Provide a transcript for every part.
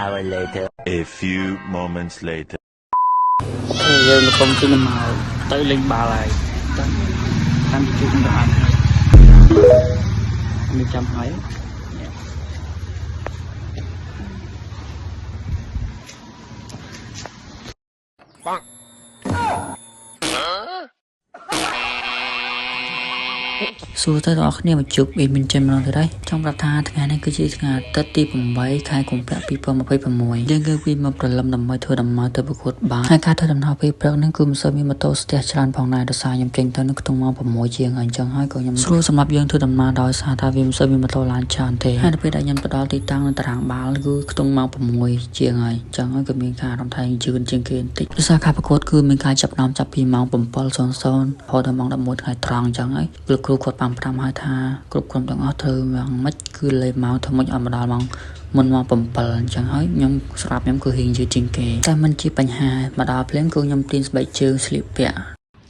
hour later. A few moments later. យើងកំពុងជិះមកទៅលេងបាល់ហើយតាមទីជួបដល់នេះចាំហើយ សួរទៅដល់គ្នាមកជួបអ៊ីមិនចាំម្ដងទៅដែរចង់ប្រាប់ថាថ្ងៃនេះគឺជាថ្ងៃអាទិត្យទី 8 ខែកុម្ភៈ 2026 យើងគឺពីមកប្រឡំដើម្បីធ្វើដំណើរទៅប្រកួតបាល់ហើយការធ្វើដំណើរពេលព្រឹកនេះគឺមិនសូវមានម៉ូតូស្ទះច្រើនផងដែរដោយសារខ្ញុំចេញទៅនៅក្នុងម៉ោង 6 ជាងហើយអញ្ចឹងហើយក៏ខ្ញុំស្រួលសម្រាប់យើងធ្វើដំណើរដោយសារថាវាមិនសូវមានម៉ូតូឡានច្រើនទេហើយដល់ពេលដែលខ្ញុំទៅដល់ទីតាំងនៅតារាងបាល់គឺក្នុងម៉ោង 6 ជាងហើយអញ្ចឹងហើយក៏មានការអារម្មណ៍ថាយឺនជាងគេបន្តិចដោយសារការប្រកួតគឺមានការចាប់ផ្ដើមចាប់ពីម៉ោង 7:00 រហូតដល់ម៉ោង 11 ថ្ងៃត្រង់អញ្ចឹងហើយលោកគ្រូគាត់5ហើយថាគ្រប់ក្រុមទាំងអស់ត្រូវយ៉ាងម៉េចគឺលេម៉ោងធ្វើម៉េចឲ្យមកដល់ម៉ោងមុនម៉ោង 7 អញ្ចឹងហើយខ្ញុំស្រាប់ខ្ញុំគឺហ៊ានយឺតជាងគេតែមិនជាបញ្ហាមកដល់ភ្លាមគឺខ្ញុំទាញស្បែកជើងស្លៀកពាក់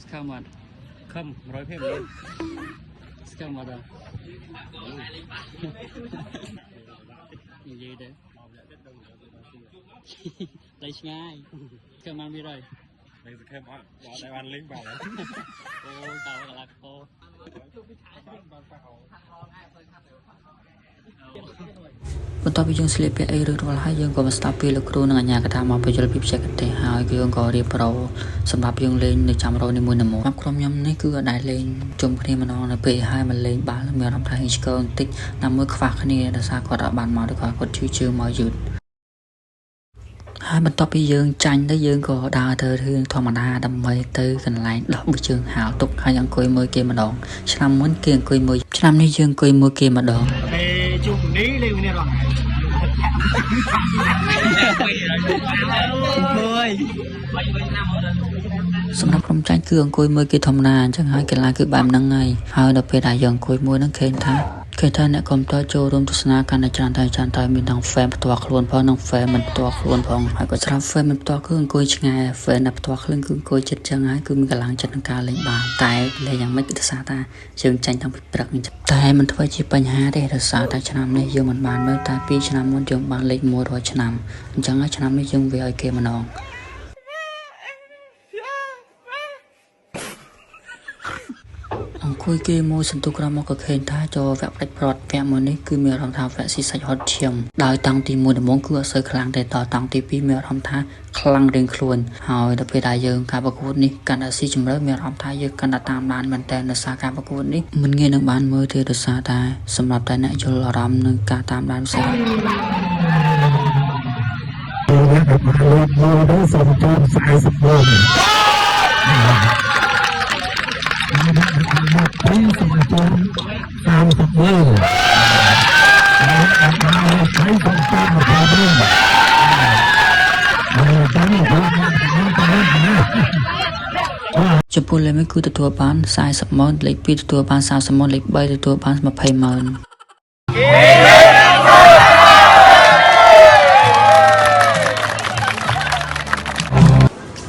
ស្កាមមកខំ 100% ស្កាមមកដល់និយាយទៅលេងឆ្ងាយស្កាមមកវាហើយលេងសង្ឃឹមអត់ដល់បានលេងបាល់អូតើកន្លះកោបន្ទាប់ពីយើងស្លៀកពាក់អីរួចរាល់ហើយយើងក៏មកស្ដាប់ពីលោកគ្រូនិងអាជ្ញាកថាមកបញ្យល់ពីបច្ចេកទេសហើយគឺយើងក៏រៀបប្រោសម្រាប់យើងលេងនៅចាំរោនីមួយៗក្រុមខ្ញុំនេះគឺអត់ដែលលេងជុំគ្នាម្ដងនៅពេលហើយមកលេងបាល់មានអារម្មណ៍ថាឆ្កឹងបន្តិចដើម្បីខ្វះគ្នាដោយសារគាត់អត់បានមកឬគាត់ជឿជឿមកយឺតហើយបន្ទាប់ពីយើងចាញ់ទៅយើងក៏ដើរទៅរឿងធម្មតាដើម្បីទៅកន្លែងដោះប៊ូជើងហាលទុកហើយអង្គុយមើលគេម្ដងឆ្នាំមុនគេអង្គុយមើលឆ្នាំនេះយើងអង្គុយមើលគេម្ដងជួបនេះលេងគ្នារងសម្រាប់ក្រុមចាញ់គឺអង្គុយមើលគេធម្មតាអញ្ចឹងហើយកីឡាគឺបែបហ្នឹងហើយដល់ពេលដែលយើងអង្គុយមួយហ្នឹងឃើញថាអ្នកកុំព្យូទ័រចូលរួមទស្សនាកាន់តែច្រើនតែមានទាំង fan ផ្ទាល់ខ្លួនផងនិង fan មិនផ្ទាល់ខ្លួនផងហើយក៏ច្រើន fan មិនផ្ទាល់គឺអង្គុយឆ្ងាយ fan ផ្ទាល់ខ្លួនគឺអង្គុយជិតចឹងហើយគឺមានកម្លាំងចិត្តក្នុងការលេងបាល់តែលេងយ៉ាងម៉េចគឺដោយសារថាយើងចាញ់តាំងពីព្រឹកនេះតែមិនធ្វើជាបញ្ហាទេដោយសារតែឆ្នាំនេះយើងមិនបានមើលតែ2ឆ្នាំមុនយើងបានលេខ100ឆ្នាំអញ្ចឹងហើយឆ្នាំនេះយើងវាឲ្យគេម្ដងអង្គុយគេមួយសន្ទុះក្រោមមកក៏ឃើញថាចូលវគ្គផ្ដាច់ប្រត់វគ្គមួយនេះគឺមានអារម្មណ៍ថាវគ្គស៊ីសាច់ហត់ឈាមដោយតាំងទី1ដំបូងគឺអត់សូវខ្លាំងទេដល់តាំងទី2មានអារម្មណ៍ថាខ្លាំងរៀងខ្លួនហើយដល់ពេលដែលយើងការប្រកួតនេះកាន់តែស៊ីជម្រៅមានអារម្មណ៍ថាយើងកាន់តែតាមដានមែនតើនៅសារការប្រកួតនេះមិនងាយនឹងបានមើលទេដោយសារតែសម្រាប់តែអ្នកយល់អារម្មណ៍នឹងការតាមដានផ្សេងចំពោះលេខ1គឺទទួលបាន40ម៉ឺនលេខ2ទទួលបាន30ម៉ឺនលេខ3ទទួលបាន20ម៉ឺន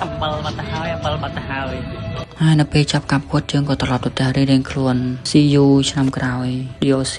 អំបិលបាត់ទៅហើយនៅពេលចាប់កាប់គាត់យើងក៏ត្រឡប់ទៅផ្ទះរៀងខ្លួន See you ឆ្នាំក្រោយ DOC